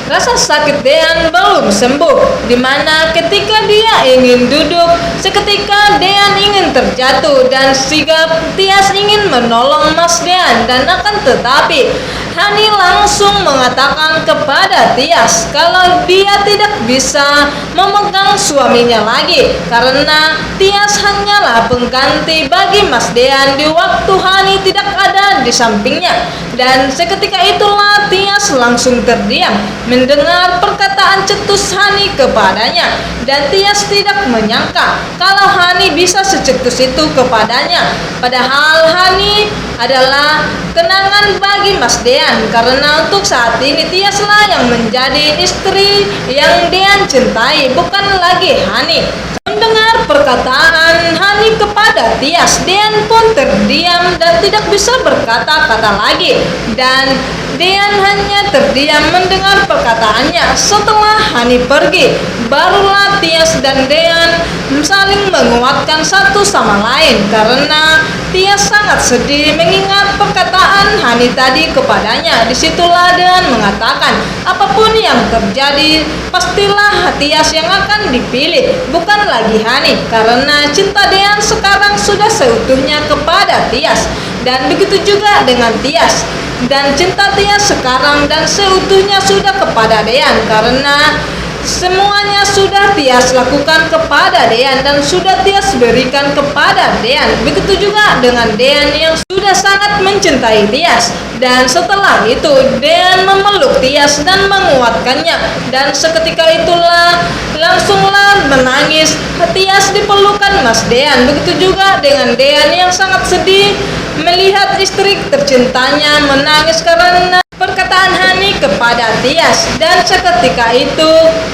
Rasa sakit Dean belum sembuh, dimana ketika dia ingin duduk, seketika Dean ingin terjatuh dan sigap Tias ingin menolong Mas Dean, dan akan tetapi Hani langsung mengatakan kepada Tias kalau dia tidak bisa memegang suaminya lagi karena Tias hanyalah pengganti bagi Mas Dean di waktu Hani tidak ada di sampingnya. Dan seketika itulah Tias langsung terdiam mendengar perkataan cetus Hani kepadanya, dan Tias tidak menyangka kalau Hani bisa secetus itu kepadanya. Padahal Hani adalah kenangan bagi Mas Dean karena untuk saat ini Tiaslah yang menjadi istri yang Dean cintai, bukan lagi Hani. Mendengar perkataan Hani kepada Tias, Dean pun terdiam dan tidak bisa berkata-kata lagi, dan Dean hanya terdiam mendengar perkataannya. Setelah Hani pergi, barulah Tias dan Dean saling menguatkan satu sama lain karena Tias sangat sedih mengingat perkataan Hani tadi kepadanya. Disitulah Dean mengatakan, apapun yang terjadi pastilah Tias yang akan dipilih, bukan lagi Hani, karena cinta Dean sekarang sudah seutuhnya kepada Tias, dan begitu juga dengan Tias. Dan cinta Tias sekarang dan seutuhnya sudah kepada Dean karena semuanya sudah Tias lakukan kepada Dean dan sudah Tias berikan kepada Dean. Begitu juga dengan Dean yang sudah sangat mencintai Tias. Dan setelah itu Dean memeluk Tias dan menguatkannya, dan seketika itulah langsunglah menangis Tias dipelukan Mas Dean. Begitu juga dengan Dean yang sangat sedih melihat istri tercintanya menangis karena perkataan Hani kepada Tias. Dan seketika itu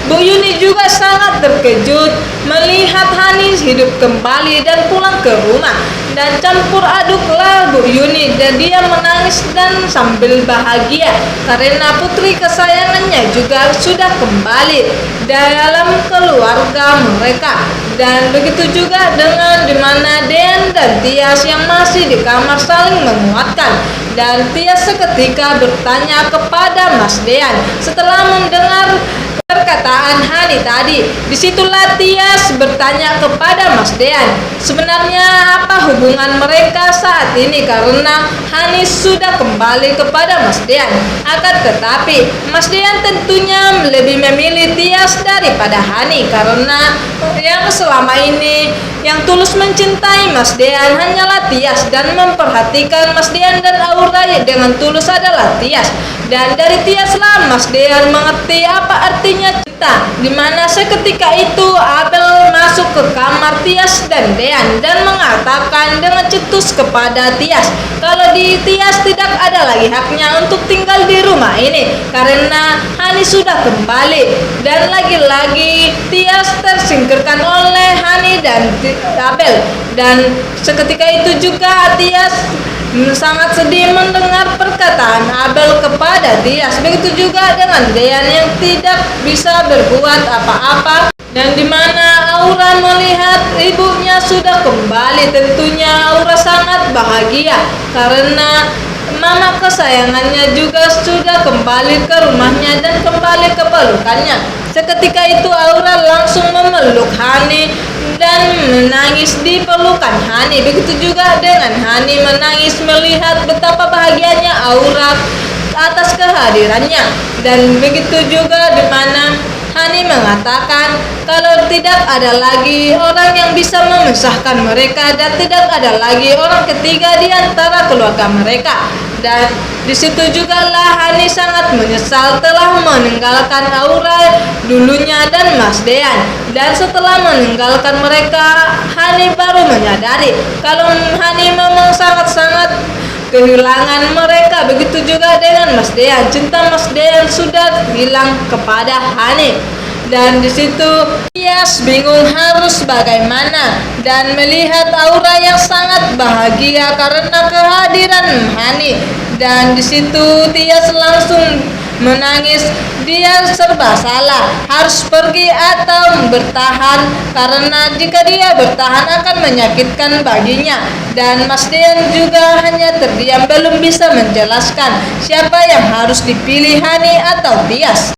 Bu Yuni juga sangat terkejut melihat Hani hidup kembali dan pulang ke rumah, dan campur aduklah Bu Yuni, dan dia menangis dan sambil bahagia karena putri kesayangannya juga sudah kembali dalam keluarga mereka. Dan begitu juga dengan dimana Dean dan Tias yang masih di kamar saling menguatkan, dan Tias seketika bertanya kepada Mas Dean setelah mendengar perkataan Hani tadi. Disitulah Tias bertanya kepada Mas Dean, sebenarnya apa hubungan mereka saat ini karena Hani sudah kembali kepada Mas Dean. Akan tetapi Mas Dean tentunya lebih memilih Tias daripada Hani karena yang selama ini yang tulus mencintai Mas Dean hanyalah Tias, dan memperhatikan Mas Dean dan Aura dengan tulus adalah Tias. Dan dari Tiaslah Mas Dean mengerti apa artinya cinta, dimana seketika itu Abel masuk ke kamar Tias dan Dean dan mengatakan dengan cetus kepada Tias kalau di Tias tidak ada lagi haknya untuk tinggal di rumah ini karena Hani sudah kembali. Dan lagi-lagi Tias tersingkirkan oleh Hani dan Abel, dan seketika itu juga Tias sangat sedih mendengar perkataan Abel kepada Tias. Begitu juga dengan Dean yang tidak bisa berbuat apa-apa, dan dimana Aura melihat ibunya sudah kembali, tentunya Aura sangat bahagia karena mama kesayangannya juga sudah kembali ke rumahnya dan kembali ke pelukannya. Seketika itu Aura langsung memeluk Hani dan menangis di pelukan Hani. Begitu juga dengan Hani menangis melihat betapa bahagianya Aura atas kehadirannya. Dan begitu juga di mana Hani mengatakan kalau tidak ada lagi orang yang bisa memisahkan mereka dan tidak ada lagi orang ketiga di antara keluarga mereka. Dan disitu juga lah Hani sangat menyesal telah meninggalkan Aura dulunya dan Mas Dean. Dan setelah meninggalkan mereka, Hani baru menyadari kalau Hani memang sangat-sangat kehilangan mereka. Begitu juga dengan Mas Dean, cinta Mas Dean sudah hilang kepada Hani. Dan di situ Tias bingung harus bagaimana dan melihat Aura yang sangat bahagia karena kehadiran Hani. Dan di situ Tias langsung menangis. Dia serba salah, harus pergi atau bertahan karena jika dia bertahan akan menyakitkan baginya. Dan Mas Dean juga hanya terdiam, belum bisa menjelaskan siapa yang harus dipilih, Hani atau Tias.